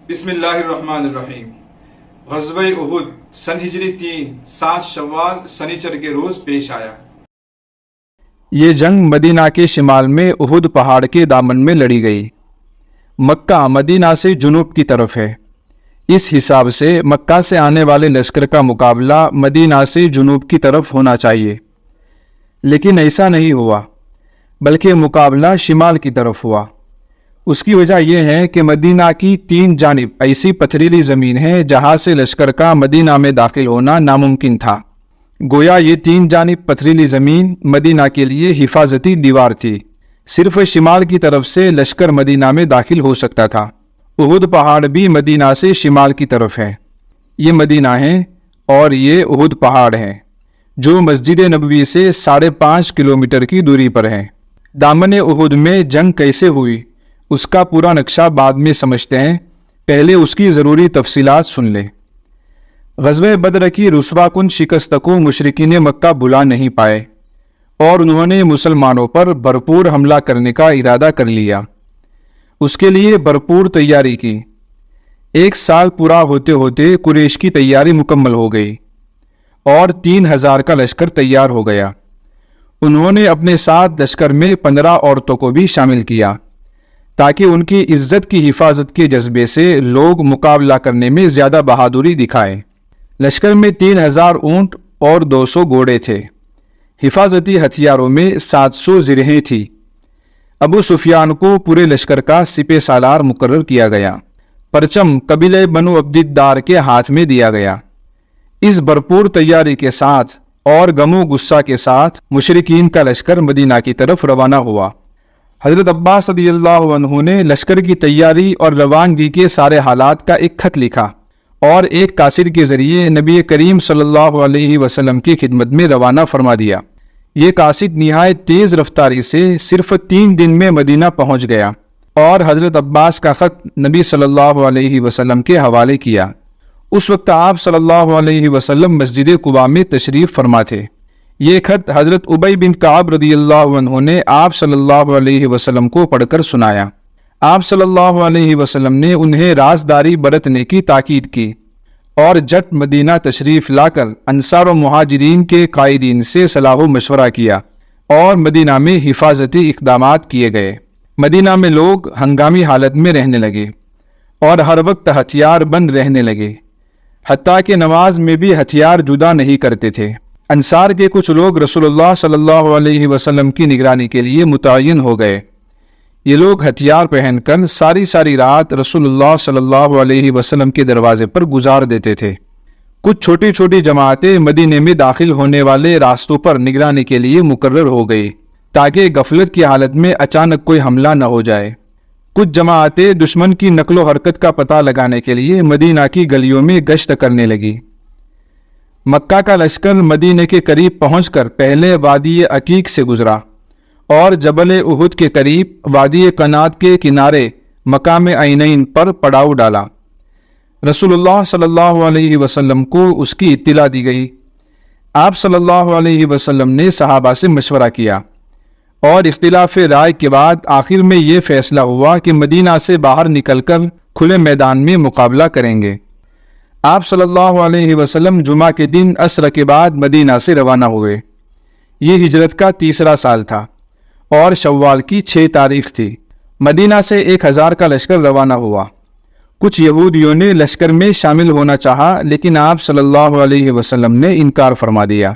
بسم اللہ الرحمن الرحیم۔ غزوہ احد سن ہجری 7 شوال سنیچر کے روز پیش آیا۔ یہ جنگ مدینہ کے شمال میں احد پہاڑ کے دامن میں لڑی گئی۔ مکہ مدینہ سے جنوب کی طرف ہے، اس حساب سے مکہ سے آنے والے لشکر کا مقابلہ مدینہ سے جنوب کی طرف ہونا چاہیے، لیکن ایسا نہیں ہوا، بلکہ مقابلہ شمال کی طرف ہوا۔ اس کی وجہ یہ ہے کہ مدینہ کی 3 جانب ایسی پتھریلی زمین ہے جہاں سے لشکر کا مدینہ میں داخل ہونا ناممکن تھا۔ گویا یہ 3 جانب پتھریلی زمین مدینہ کے لیے حفاظتی دیوار تھی، صرف شمال کی طرف سے لشکر مدینہ میں داخل ہو سکتا تھا۔ احد پہاڑ بھی مدینہ سے شمال کی طرف ہے، یہ مدینہ ہے اور یہ احد پہاڑ ہے جو مسجد نبوی سے 5.5 کلومیٹر کی دوری پر ہے۔ دامن احد میں جنگ کیسے ہوئی اس کا پورا نقشہ بعد میں سمجھتے ہیں، پہلے اس کی ضروری تفصیلات سن لیں۔ غزوہ بدر کی رسوا کن شکست کو مشرکین مکہ بھلا نہیں پائے اور انہوں نے مسلمانوں پر بھرپور حملہ کرنے کا ارادہ کر لیا۔ اس کے لیے بھرپور تیاری کی۔ 1 سال پورا ہوتے ہوتے قریش کی تیاری مکمل ہو گئی اور 3000 کا لشکر تیار ہو گیا۔ انہوں نے اپنے ساتھ لشکر میں 15 عورتوں کو بھی شامل کیا تاکہ ان کی عزت کی حفاظت کے جذبے سے لوگ مقابلہ کرنے میں زیادہ بہادری دکھائیں۔ لشکر میں 3000 اونٹ اور 200 گھوڑے تھے۔ حفاظتی ہتھیاروں میں 700 زرہیں تھی۔ ابو سفیان کو پورے لشکر کا سپہ سالار مقرر کیا گیا۔ پرچم قبیلہ بنو عبد الدار کے ہاتھ میں دیا گیا۔ اس بھرپور تیاری کے ساتھ اور غم و غصہ کے ساتھ مشرکین کا لشکر مدینہ کی طرف روانہ ہوا۔ حضرت عباس رضی اللہ عنہ نے لشکر کی تیاری اور روانگی کے سارے حالات کا ایک خط لکھا اور ایک قاصد کے ذریعے نبی کریم صلی اللہ علیہ وسلم کی خدمت میں روانہ فرما دیا۔ یہ قاصد نہایت تیز رفتاری سے صرف 3 دن میں مدینہ پہنچ گیا اور حضرت عباس کا خط نبی صلی اللہ علیہ وسلم کے حوالے کیا۔ اس وقت آپ صلی اللہ علیہ وسلم مسجد قباء میں تشریف فرما تھے۔ یہ خط حضرت ابی بن کعب رضی اللہ عنہ نے آپ صلی اللہ علیہ وسلم کو پڑھ کر سنایا۔ آپ صلی اللہ علیہ وسلم نے انہیں رازداری برتنے کی تاکید کی اور جٹ مدینہ تشریف لا کر انصار و مہاجرین کے قائدین سے صلاح و مشورہ کیا اور مدینہ میں حفاظتی اقدامات کیے گئے۔ مدینہ میں لوگ ہنگامی حالت میں رہنے لگے اور ہر وقت ہتھیار بند رہنے لگے، حتیٰ کہ نماز میں بھی ہتھیار جدا نہیں کرتے تھے۔ انصار کے کچھ لوگ رسول اللہ صلی اللہ علیہ وسلم کی نگرانی کے لیے متعین ہو گئے۔ یہ لوگ ہتھیار پہن کر ساری رات رسول اللہ صلی اللہ علیہ وسلم کے دروازے پر گزار دیتے تھے۔ کچھ چھوٹی چھوٹی جماعتیں مدینے میں داخل ہونے والے راستوں پر نگرانی کے لیے مقرر ہو گئی تاکہ غفلت کی حالت میں اچانک کوئی حملہ نہ ہو جائے۔ کچھ جماعتیں دشمن کی نقل و حرکت کا پتہ لگانے کے لیے مدینہ کی گلیوں میں گشت کرنے لگی۔ مکہ کا لشکر مدینہ کے قریب پہنچ کر پہلے وادی عقیق سے گزرا اور جبل احد کے قریب وادی قنات کے کنارے مقام عینین پر پڑاؤ ڈالا۔ رسول اللہ صلی اللہ علیہ وسلم کو اس کی اطلاع دی گئی۔ آپ صلی اللہ علیہ وسلم نے صحابہ سے مشورہ کیا اور اختلاف رائے کے بعد آخر میں یہ فیصلہ ہوا کہ مدینہ سے باہر نکل کر کھلے میدان میں مقابلہ کریں گے۔ آپ صلی اللہ علیہ وسلم جمعہ کے دن عصر کے بعد مدینہ سے روانہ ہوئے۔ یہ ہجرت کا 3را سال تھا اور شوال کی 6 تاریخ تھی۔ مدینہ سے 1000 کا لشکر روانہ ہوا۔ کچھ یہودیوں نے لشکر میں شامل ہونا چاہا لیکن آپ صلی اللہ علیہ وسلم نے انکار فرما دیا۔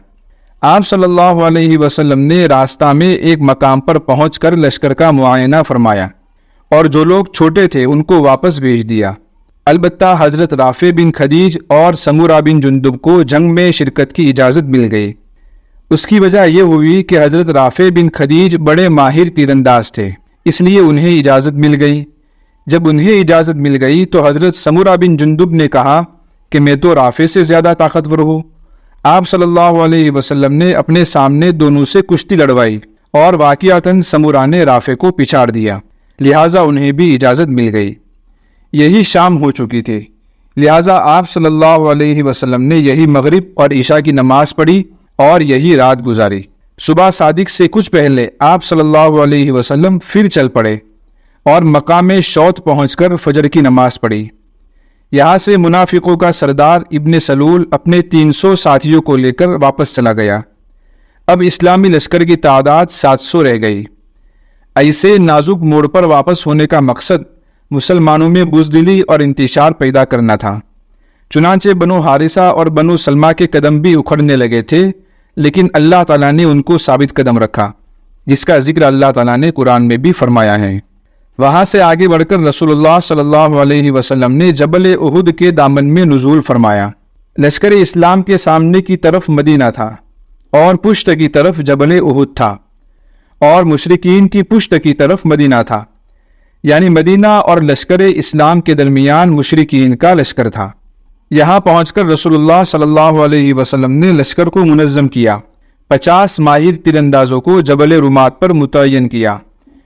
آپ صلی اللہ علیہ وسلم نے راستہ میں ایک مقام پر پہنچ کر لشکر کا معائنہ فرمایا اور جو لوگ چھوٹے تھے ان کو واپس بھیج دیا۔ البتہ حضرت رافع بن خدیج اور سمورہ بن جندب کو جنگ میں شرکت کی اجازت مل گئی۔ اس کی وجہ یہ ہوئی کہ حضرت رافع بن خدیج بڑے ماہر تیر انداز تھے، اس لیے انہیں اجازت مل گئی۔ جب انہیں اجازت مل گئی تو حضرت سمورہ بن جندب نے کہا کہ میں تو رافع سے زیادہ طاقتور ہوں۔ آپ صلی اللہ علیہ وسلم نے اپنے سامنے دونوں سے کشتی لڑوائی اور واقعتاً سمورہ نے رافع کو پچھاڑ دیا، لہٰذا انہیں بھی اجازت مل گئی۔ یہی شام ہو چکی تھی، لہٰذا آپ صلی اللہ علیہ وسلم نے یہی مغرب اور عشاء کی نماز پڑھی اور یہی رات گزاری۔ صبح صادق سے کچھ پہلے آپ صلی اللہ علیہ وسلم پھر چل پڑے اور مقام شوط پہنچ کر فجر کی نماز پڑھی۔ یہاں سے منافقوں کا سردار ابن سلول اپنے 300 ساتھیوں کو لے کر واپس چلا گیا۔ اب اسلامی لشکر کی تعداد 700 رہ گئی۔ ایسے نازک موڑ پر واپس ہونے کا مقصد مسلمانوں میں بزدلی اور انتشار پیدا کرنا تھا۔ چنانچہ بنو حارثہ اور بنو سلمہ کے قدم بھی اکھڑنے لگے تھے، لیکن اللہ تعالیٰ نے ان کو ثابت قدم رکھا، جس کا ذکر اللہ تعالیٰ نے قرآن میں بھی فرمایا ہے۔ وہاں سے آگے بڑھ کر رسول اللہ صلی اللہ علیہ وسلم نے جبل احد کے دامن میں نزول فرمایا۔ لشکر اسلام کے سامنے کی طرف مدینہ تھا اور پشت کی طرف جبل احد تھا، اور مشرکین کی پشت کی طرف مدینہ تھا، یعنی مدینہ اور لشکر اسلام کے درمیان مشرکین کا لشکر تھا۔ یہاں پہنچ کر رسول اللہ صلی اللہ علیہ وسلم نے لشکر کو منظم کیا۔ 50 ماہر تیر اندازوں کو جبل رمات پر متعین کیا،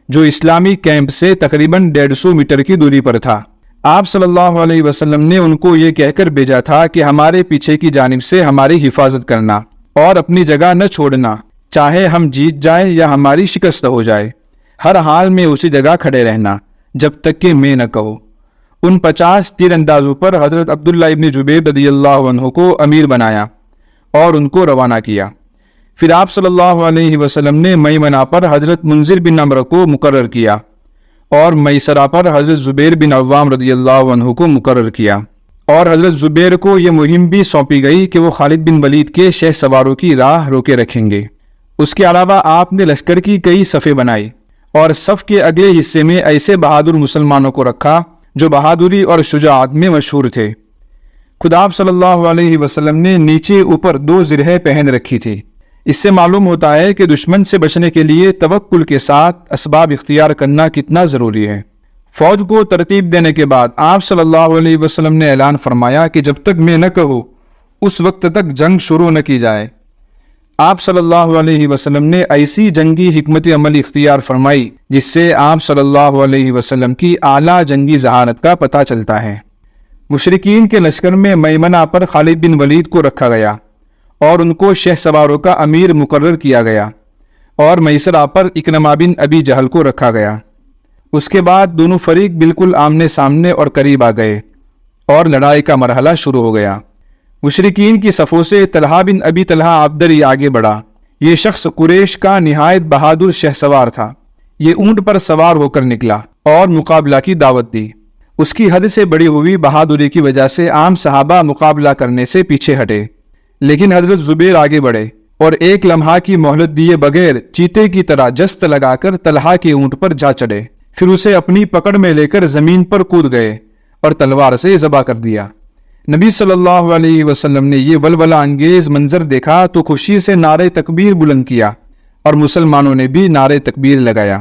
جو اسلامی کیمپ سے تقریباً 150 میٹر کی دوری پر تھا۔ آپ صلی اللہ علیہ وسلم نے ان کو یہ کہہ کر بھیجا تھا کہ ہمارے پیچھے کی جانب سے ہماری حفاظت کرنا اور اپنی جگہ نہ چھوڑنا، چاہے ہم جیت جائیں یا ہماری شکست ہو جائے، ہر حال میں اسی جگہ کھڑے رہنا جب تک کہ میں نہ کہوں۔ ان 50 تیر اندازوں پر حضرت عبداللہ ابن جبیر رضی اللہ عنہ کو امیر بنایا اور ان کو روانہ کیا۔ پھر آپ صلی اللہ علیہ وسلم نے میمنہ پر حضرت منذر بن عمرو کو مقرر کیا اور میسرہ پر حضرت زبیر بن عوام رضی اللہ عنہ کو مقرر کیا، اور حضرت زبیر کو یہ مہم بھی سونپی گئی کہ وہ خالد بن ولید کے شہ سواروں کی راہ روکے رکھیں گے۔ اس کے علاوہ آپ نے لشکر کی کئی صفیں بنائی اور صف کے اگلے حصے میں ایسے بہادر مسلمانوں کو رکھا جو بہادری اور شجاعت میں مشہور تھے۔ خود آپ صلی اللہ علیہ وسلم نے نیچے اوپر 2 زرہیں پہن رکھی تھی۔ اس سے معلوم ہوتا ہے کہ دشمن سے بچنے کے لیے توکل کے ساتھ اسباب اختیار کرنا کتنا ضروری ہے۔ فوج کو ترتیب دینے کے بعد آپ صلی اللہ علیہ وسلم نے اعلان فرمایا کہ جب تک میں نہ کہوں اس وقت تک جنگ شروع نہ کی جائے۔ آپ صلی اللہ علیہ وسلم نے ایسی جنگی حکمت عملی اختیار فرمائی جس سے آپ صلی اللہ علیہ وسلم کی اعلیٰ جنگی ذہانت کا پتہ چلتا ہے۔ مشرکین کے لشکر میں میمنہ پر خالد بن ولید کو رکھا گیا اور ان کو شہ سواروں کا امیر مقرر کیا گیا، اور میسرہ پر اکرمہ بن ابی جہل کو رکھا گیا۔ اس کے بعد دونوں فریق بالکل آمنے سامنے اور قریب آ گئے اور لڑائی کا مرحلہ شروع ہو گیا۔ مشرکین کی صفوں سے طلحہ بن ابی طلحہ عبدری آگے بڑھا۔ یہ شخص قریش کا نہایت بہادر شہ سوار تھا۔ یہ اونٹ پر سوار ہو کر نکلا اور مقابلہ کی دعوت دی۔ اس کی حد سے بڑی ہوئی بہادری کی وجہ سے عام صحابہ مقابلہ کرنے سے پیچھے ہٹے، لیکن حضرت زبیر آگے بڑھے اور ایک لمحہ کی مہلت دیے بغیر چیتے کی طرح جست لگا کر طلحہ کے اونٹ پر جا چڑھے، پھر اسے اپنی پکڑ میں لے کر زمین پر کود گئے اور تلوار سے ذبح کر دیا۔ نبی صلی اللہ علیہ وسلم نے یہ ولولہ انگیز منظر دیکھا تو خوشی سے نعرہ تکبیر بلند کیا اور مسلمانوں نے بھی نعرہ تکبیر لگایا۔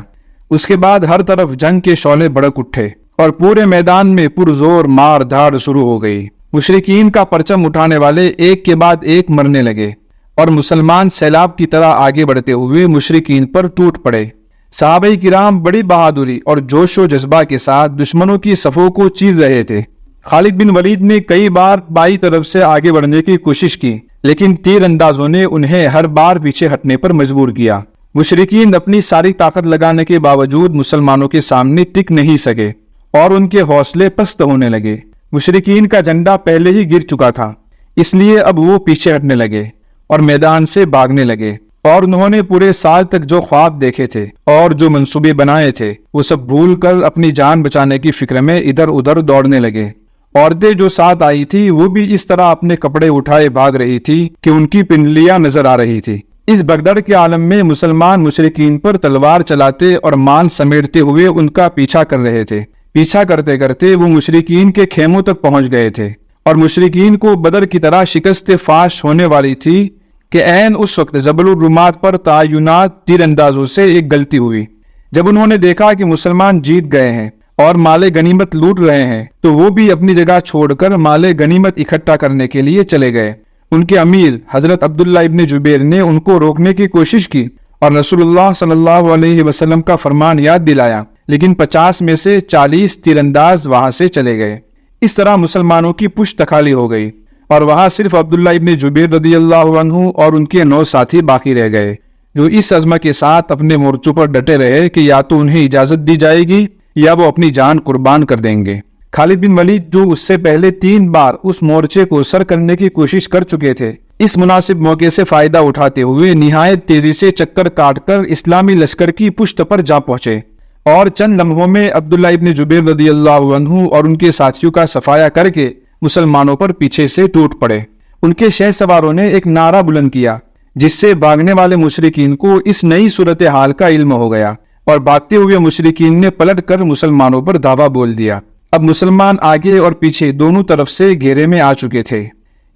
اس کے بعد ہر طرف جنگ کے شعلے بھڑک اٹھے اور پورے میدان میں پرزور مار دھاڑ شروع ہو گئی۔ مشرکین کا پرچم اٹھانے والے ایک کے بعد ایک مرنے لگے اور مسلمان سیلاب کی طرح آگے بڑھتے ہوئے مشرکین پر ٹوٹ پڑے۔ صحابہ کرام بڑی بہادری اور جوش و جذبہ کے ساتھ دشمنوں کی صفوں کو چیر رہے تھے۔ خالد بن ولید نے کئی بار بائیں طرف سے آگے بڑھنے کی کوشش کی، لیکن تیر اندازوں نے انہیں ہر بار پیچھے ہٹنے پر مجبور کیا۔ مشرکین اپنی ساری طاقت لگانے کے باوجود مسلمانوں کے سامنے ٹک نہیں سکے اور ان کے حوصلے پست ہونے لگے۔ مشرکین کا جھنڈا پہلے ہی گر چکا تھا، اس لیے اب وہ پیچھے ہٹنے لگے اور میدان سے بھاگنے لگے، اور انہوں نے پورے سال تک جو خواب دیکھے تھے اور جو منصوبے بنائے تھے وہ سب بھول کر اپنی جان بچانے کی فکر میں ادھر ادھر دوڑنے لگے۔ عورتیں جو ساتھ آئی تھی وہ بھی اس طرح اپنے کپڑے اٹھائے بھاگ رہی تھی کہ ان کی پنڈلیاں نظر آ رہی تھی۔ اس بھگدڑ کے عالم میں مسلمان مشرکین پر تلوار چلاتے اور مال سمیٹتے ہوئے ان کا پیچھا کر رہے تھے۔ پیچھا کرتے کرتے وہ مشرکین کے خیموں تک پہنچ گئے تھے اور مشرکین کو بدر کی طرح شکست فاش ہونے والی تھی کہ عین اس وقت جبل الرمات پر تعینات تیر اندازوں سے ایک غلطی ہوئی۔ جب انہوں نے دیکھا کہ مسلمان جیت گئے ہیں اور مال غنیمت لوٹ رہے ہیں تو وہ بھی اپنی جگہ چھوڑ کر مال غنیمت اکٹھا کرنے کے لیے چلے گئے۔ ان کے امیر حضرت عبداللہ ابن جبیر نے ان کو روکنے کی کوشش کی اور رسول اللہ صلی اللہ علیہ وسلم کا فرمان یاد دلایا، لیکن 50 میں سے 40 تیر انداز وہاں سے چلے گئے۔ اس طرح مسلمانوں کی پشت خالی ہو گئی اور وہاں صرف عبداللہ ابن جبیر رضی اللہ عنہ اور ان کے 9 ساتھی باقی رہ گئے، جو اس عزم کے ساتھ اپنے مورچوں پر ڈٹے رہے کہ یا تو انہیں اجازت دی جائے گی یا وہ اپنی جان قربان کر دیں گے۔ خالد بن ولید جو اس سے پہلے 3 بار اس مورچے کو سر کرنے کی کوشش کر چکے تھے، اس مناسب موقع سے فائدہ اٹھاتے ہوئے نہایت تیزی سے چکر کاٹ کر اسلامی لشکر کی پشت پر جا پہنچے اور چند لمحوں میں عبداللہ ابن جبیر رضی اللہ عنہ اور ان کے ساتھیوں کا صفایا کر کے مسلمانوں پر پیچھے سے ٹوٹ پڑے۔ ان کے شہ سواروں نے ایک نعرہ بلند کیا جس سے بھاگنے والے مشرکین کو اس نئی صورتحال کا علم ہو گیا اور بھاگتے ہوئے مشرکین نے پلٹ کر مسلمانوں پر دھاوا بول دیا۔ اب مسلمان آگے اور پیچھے دونوں طرف سے گھیرے میں آ چکے تھے۔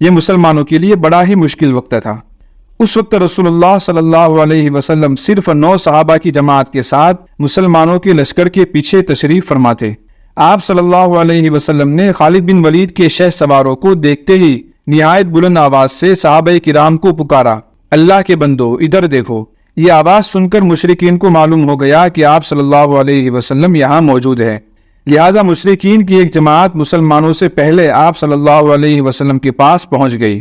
یہ مسلمانوں کے لیے بڑا ہی مشکل وقت تھا۔ اس وقت رسول اللہ صلی اللہ علیہ وسلم صرف 9 صحابہ کی جماعت کے ساتھ مسلمانوں کے لشکر کے پیچھے تشریف فرما تھے۔ آپ صلی اللہ علیہ وسلم نے خالد بن ولید کے شہ سواروں کو دیکھتے ہی نہایت بلند آواز سے صحابہ کرام کو پکارا، اللہ کے بندو ادھر دیکھو۔ یہ آواز سن کر مشرکین کو معلوم ہو گیا کہ آپ صلی اللہ علیہ وسلم یہاں موجود ہے، لہٰذا مشرکین کی ایک جماعت مسلمانوں سے پہلے آپ صلی اللہ علیہ وسلم کے پاس پہنچ گئی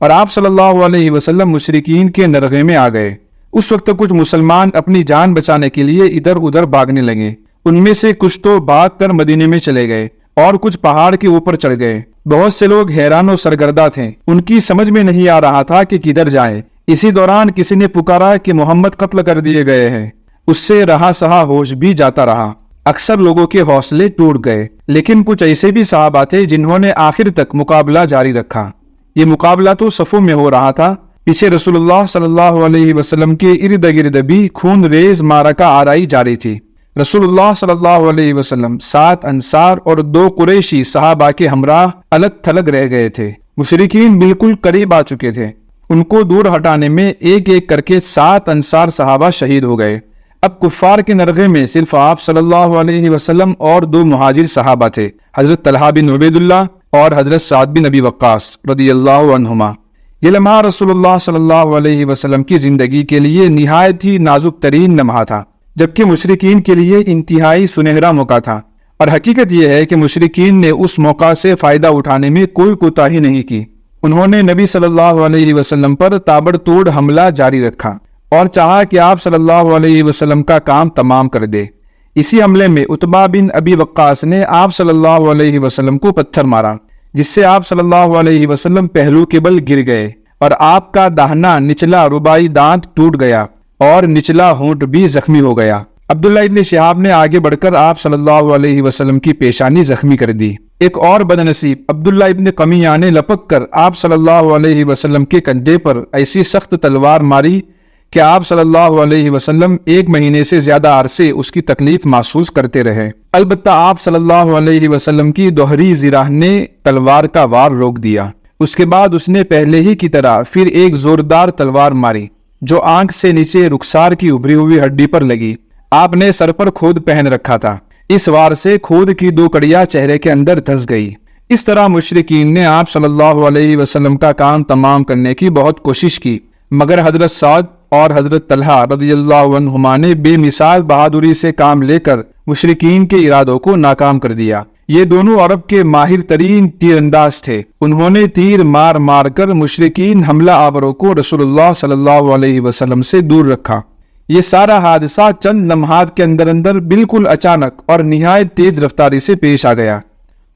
اور آپ صلی اللہ علیہ وسلم مشرکین کے نرغے میں آ گئے۔ اس وقت کچھ مسلمان اپنی جان بچانے کے لیے ادھر ادھر بھاگنے لگے۔ ان میں سے کچھ تو بھاگ کر مدینے میں چلے گئے اور کچھ پہاڑ کے اوپر چڑھ گئے۔ بہت سے لوگ حیران و سرگردہ تھے، ان کی سمجھ میں نہیں آ رہا تھا کہ کدھر جائیں۔ اسی دوران کسی نے پکارا کہ محمد قتل کر دیے گئے ہیں۔ اس سے رہا سہا ہوش بھی جاتا رہا۔ اکثر لوگوں کے حوصلے ٹوٹ گئے، لیکن کچھ ایسے بھی صحابہ تھے جنہوں نے آخر تک مقابلہ جاری رکھا۔ یہ مقابلہ تو صفوں میں ہو رہا تھا، پیچھے رسول اللہ صلی اللہ علیہ وسلم کے ارد گرد بھی خون ریز معرکہ آرائی جاری تھی۔ رسول اللہ صلی اللہ علیہ وسلم 7 انصار اور 2 قریشی صحابہ کے ہمراہ الگ تھلگ رہ گئے تھے۔ مشرکین بالکل قریب آ چکے تھے۔ ان کو دور ہٹانے میں ایک ایک کر کے 7 انصار صحابہ شہید ہو گئے۔ اب کفار کے نرغے میں صرف آپ صلی اللہ علیہ وسلم اور 2 مہاجر صحابہ تھے، حضرت طلحہ بن عبید اللہ اور حضرت سعد بن ابی وقاص رضی اللہ عنہما۔ یہ لمحہ رسول اللہ صلی اللہ علیہ وسلم کی زندگی کے لیے نہایت ہی نازک ترین لمحہ تھا، جبکہ مشرکین کے لیے انتہائی سنہرا موقع تھا۔ اور حقیقت یہ ہے کہ مشرکین نے اس موقع سے فائدہ اٹھانے میں کوئی کوتاہی نہیں کی۔ انہوں نے نبی صلی اللہ علیہ وسلم پر تابڑ توڑ حملہ جاری رکھا اور چاہا کہ آپ صلی اللہ علیہ وسلم کا کام تمام کر دے۔ اسی حملے میں عتبہ بن ابی وقاص نے آپ صلی اللہ علیہ وسلم کو پتھر مارا، جس سے آپ صلی اللہ علیہ وسلم پہلو کے بل گر گئے اور آپ کا داہنا نچلا رباعی دانت ٹوٹ گیا اور نچلا ہونٹ بھی زخمی ہو گیا۔ عبداللہ ابن شہاب نے آگے بڑھ کر آپ صلی اللہ علیہ وسلم کی پیشانی زخمی کر دی۔ ایک اور بدنصیب عبداللہ ابن قمیہ نے لپک کر آپ صلی اللہ علیہ وسلم کے کندھے پر ایسی سخت تلوار ماری کہ آپ صلی اللہ علیہ وسلم 1 مہینے سے زیادہ عرصے اس کی تکلیف محسوس کرتے رہے۔ البتہ آپ صلی اللہ علیہ وسلم کی دوہری زراح نے تلوار کا وار روک دیا۔ اس کے بعد اس نے پہلے ہی کی طرح پھر ایک زوردار تلوار ماری جو آنکھ سے نیچے رخسار کی ابھری ہوئی ہڈی پر لگی۔ آپ نے سر پر کھود پہن رکھا تھا، اس وار سے کھود کی 2 کڑیاں چہرے کے اندر دھس گئی۔ اس طرح مشرکین نے آپ صلی اللہ علیہ وسلم کا کام تمام کرنے کی بہت کوشش کی، مگر حضرت سعد اور حضرت طلحہ رضی اللہ عنہما نے بے مثال بہادری سے کام لے کر مشرکین کے ارادوں کو ناکام کر دیا۔ یہ دونوں عرب کے ماہر ترین تیر انداز تھے۔ انہوں نے تیر مار مار کر مشرکین حملہ آوروں کو رسول اللہ صلی اللہ علیہ وسلم سے دور رکھا۔ یہ سارا حادثہ چند لمحات کے اندر اندر بالکل اچانک اور نہایت تیز رفتاری سے پیش آ گیا۔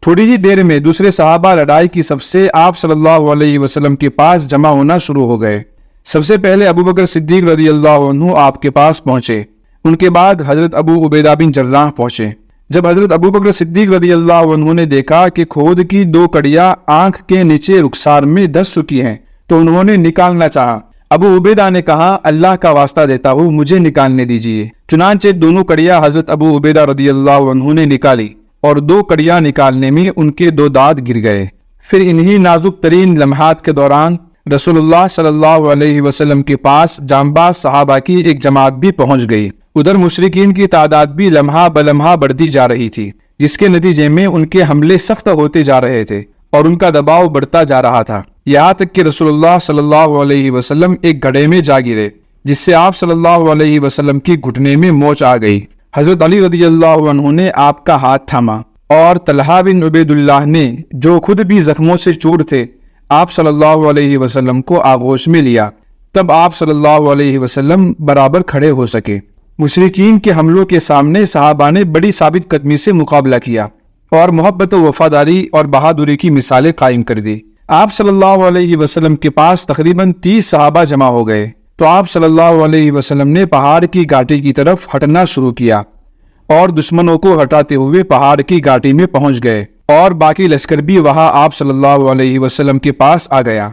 تھوڑی ہی دیر میں دوسرے صحابہ لڑائی کی صف سے آپ صلی اللہ علیہ وسلم کے پاس جمع ہونا شروع ہو گئے۔ سب سے پہلے ابو بکر صدیق رضی اللہ عنہ آپ کے پاس پہنچے، ان کے بعد حضرت ابو عبیدہ بن جراح پہنچے۔ جب حضرت ابو بکر صدیق رضی اللہ عنہ نے دیکھا کہ کھود کی 2 کڑیاں آنکھ کے نیچے رخسار میں دھس چکی ہیں تو انہوں نے نکالنا چاہا۔ ابو عبیدہ نے کہا، اللہ کا واسطہ دیتا ہوں مجھے نکالنے دیجیے۔ چنانچہ دونوں کڑیاں حضرت ابو عبیدہ رضی اللہ عنہ نے نکالی اور 2 کڑیاں نکالنے میں ان کے 2 دانت گر گئے۔ پھر انہی نازک ترین لمحات کے دوران رسول اللہ صلی اللہ علیہ وسلم کے پاس جانباز صحابہ کی ایک جماعت بھی پہنچ گئی۔ ادھر مشرکین کی تعداد بھی لمحہ بلمحہ بڑھتی جا رہی تھی، جس کے نتیجے میں ان کے حملے سخت ہوتے جا رہے تھے اور ان کا دباؤ بڑھتا جا رہا تھا، یہاں تک کہ رسول اللہ صلی اللہ علیہ وسلم ایک گڑھے میں جا گرے، جس سے آپ صلی اللہ علیہ وسلم کی گھٹنے میں موچ آ گئی۔ حضرت علی رضی اللہ عنہ نے آپ کا ہاتھ تھاما اور طلحہ بن عبید اللہ نے، جو خود بھی زخموں سے چور تھے، آپ صلی اللہ علیہ وسلم کو آغوش میں لیا۔ تب آپ صلی اللہ علیہ وسلم برابر کھڑے ہو سکے۔ مشرکین کے حملوں کے سامنے صحابہ نے بڑی ثابت قدمی سے مقابلہ کیا اور محبت و وفاداری اور بہادری کی مثالیں قائم کر دی۔ آپ صلی اللہ علیہ وسلم کے پاس تقریباً 30 صحابہ جمع ہو گئے تو آپ صلی اللہ علیہ وسلم نے پہاڑ کی گھاٹی کی طرف ہٹنا شروع کیا اور دشمنوں کو ہٹاتے ہوئے پہاڑ کی گھاٹی میں پہنچ گئے، اور باقی لشکر بھی وہاں آپ صلی اللہ علیہ وسلم کے پاس آ گیا۔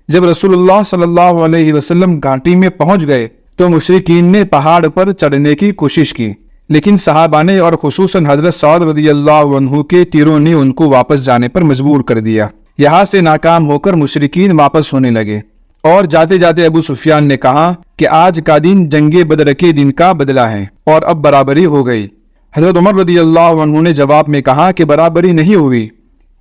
جب رسول اللہ صلی اللہ علیہ وسلم گھاٹی میں پہنچ گئے تو مشرکین نے پہاڑ پر چڑھنے کی کوشش کی، لیکن صحابہ نے اور خصوصاً حضرت سعد رضی اللہ عنہ کے تیروں نے ان کو واپس جانے پر مجبور کر دیا۔ یہاں سے ناکام ہو کر مشرکین واپس ہونے لگے، اور جاتے جاتے ابو سفیان نے کہا کہ آج کا دن جنگ بدر کے دن کا بدلہ ہے اور اب برابری ہو گئی۔ حضرت عمر رضی اللہ عنہ نے جواب میں کہا کہ برابری نہیں ہوئی،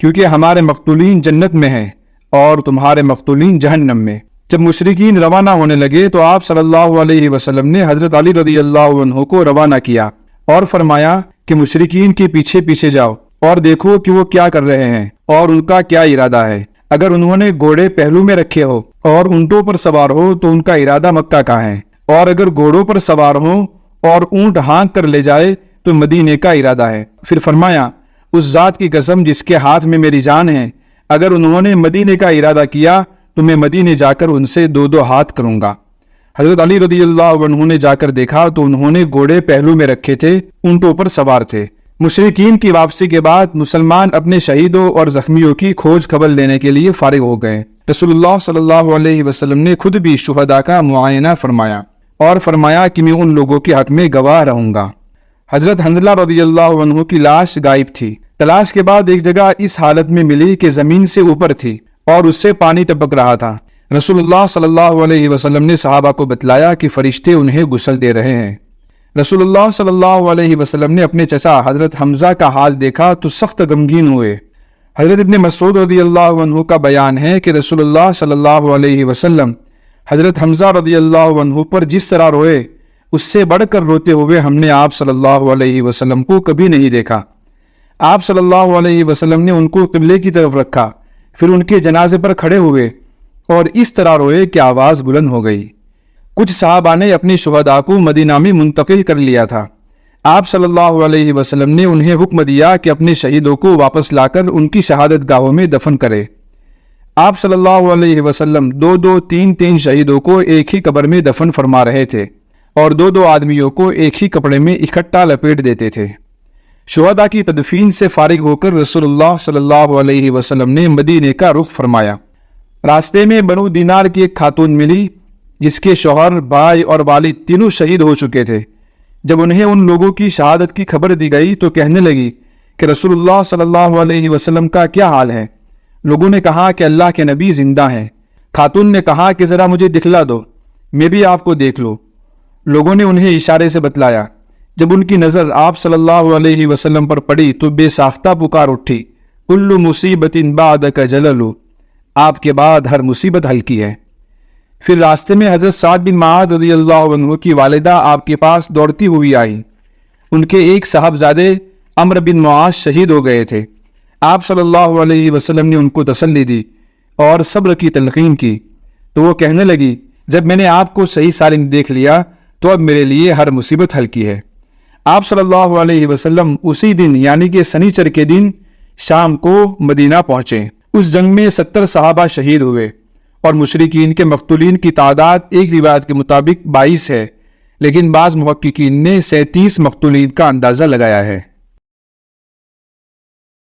کیونکہ ہمارے مقتولین جنت میں ہیں اور تمہارے مقتولین جہنم میں۔ جب مشرکین روانہ ہونے لگے تو آپ صلی اللہ علیہ وسلم نے حضرت علی رضی اللہ عنہ کو روانہ کیا اور فرمایا کہ مشرکین کے پیچھے پیچھے جاؤ اور دیکھو کہ وہ کیا کر رہے ہیں اور ان کا کیا ارادہ ہے۔ اگر انہوں نے گھوڑے پہلو میں رکھے ہو اور اونٹوں پر سوار ہو تو ان کا ارادہ مکہ کا ہے، اور اگر گھوڑوں پر سوار ہو اور اونٹ ہانک کر لے جائے تو مدینے کا ارادہ ہے۔ پھر فرمایا، اس ذات کی قسم جس کے ہاتھ میں میری جان ہے، اگر انہوں نے مدینے کا ارادہ کیا تو میں مدینے جا کر ان سے 2 ہاتھ کروں گا۔ حضرت علی رضی اللہ عنہ نے جا کر دیکھا تو انہوں نے گھوڑے پہلو میں رکھے تھے، اونٹوں پر سوار تھے۔ مشرکین کی واپسی کے بعد مسلمان اپنے شہیدوں اور زخمیوں کی کھوج خبر لینے کے لیے فارغ ہو گئے۔ رسول اللہ صلی اللہ علیہ وسلم نے خود بھی شہداء کا معائنہ فرمایا اور فرمایا کہ میں ان لوگوں کے حق میں گواہ رہوں گا۔ حضرت حنظلہ رضی اللہ عنہ کی لاش غائب تھی۔ تلاش کے بعد ایک جگہ اس حالت میں ملی کہ زمین سے اوپر تھی اور اس سے پانی ٹپک رہا تھا۔ رسول اللہ صلی اللہ علیہ وسلم نے صحابہ کو بتلایا کہ فرشتے انہیں غسل دے رہے ہیں۔ رسول اللہ صلی اللہ علیہ وسلم نے اپنے چچا حضرت حمزہ کا حال دیکھا تو سخت غمگین ہوئے۔ حضرت ابن مسعود رضی اللہ عنہ کا بیان ہے کہ رسول اللہ صلی اللہ علیہ وسلم حضرت حمزہ رضی اللہ عنہ پر جس طرح روئے، اس سے بڑھ کر روتے ہوئے ہم نے آپ صلی اللہ علیہ وسلم کو کبھی نہیں دیکھا۔ آپ صلی اللہ علیہ وسلم نے ان کو قبلے کی طرف رکھا، پھر ان کے جنازے پر کھڑے ہوئے اور اس طرح روئے کہ آواز بلند ہو گئی۔ کچھ صحابہ نے اپنی شہداء کو مدینہ میں منتقل کر لیا تھا۔ آپ صلی اللہ علیہ وسلم نے انہیں حکم دیا کہ اپنے شہیدوں کو واپس لا کر ان کی شہادت گاہوں میں دفن کرے۔ آپ صلی اللہ علیہ وسلم 2 3 شہیدوں کو ایک ہی قبر میں دفن فرما رہے تھے اور 2 آدمیوں کو ایک ہی کپڑے میں اکٹھا لپیٹ دیتے تھے۔ شہداء کی تدفین سے فارغ ہو کر رسول اللہ صلی اللہ علیہ وسلم نے مدینے کا رخ فرمایا۔ راستے میں بنو دینار کی ایک خاتون ملی جس کے شوہر، بھائی اور والد تینوں شہید ہو چکے تھے۔ جب انہیں ان لوگوں کی شہادت کی خبر دی گئی تو کہنے لگی کہ رسول اللہ صلی اللہ علیہ وسلم کا کیا حال ہے؟ لوگوں نے کہا کہ اللہ کے نبی زندہ ہیں۔ خاتون نے کہا کہ ذرا مجھے دکھلا دو، میں بھی آپ کو دیکھ لوں۔ لوگوں نے انہیں اشارے سے بتلایا۔ جب ان کی نظر آپ صلی اللہ علیہ وسلم پر پڑی تو بے ساختہ پکار اٹھی، کل مصیبت بعدک جلل، آپ کے بعد ہر مصیبت ہلکی ہے۔ پھر راستے میں حضرت سعد بن معاذ رضی اللہ عنہ کی والدہ آپ کے پاس دوڑتی ہوئی آئی۔ ان کے ایک صاحبزادے عمرو بن معاذ شہید ہو گئے تھے۔ آپ صلی اللہ علیہ وسلم نے ان کو تسلی دی اور صبر کی تلقین کی تو وہ کہنے لگی، جب میں نے آپ کو صحیح سالم دیکھ لیا تو اب میرے لیے ہر مصیبت ہلکی ہے۔ آپ صلی اللہ علیہ وسلم اسی دن یعنی کہ سنیچر کے دن شام کو مدینہ پہنچے۔ اس جنگ میں 70 صحابہ شہید ہوئے اور مشرکین کے مقتولین کی تعداد ایک روایت کے مطابق 22 ہے، لیکن بعض محققین نے 37 مقتولین کا اندازہ لگایا ہے۔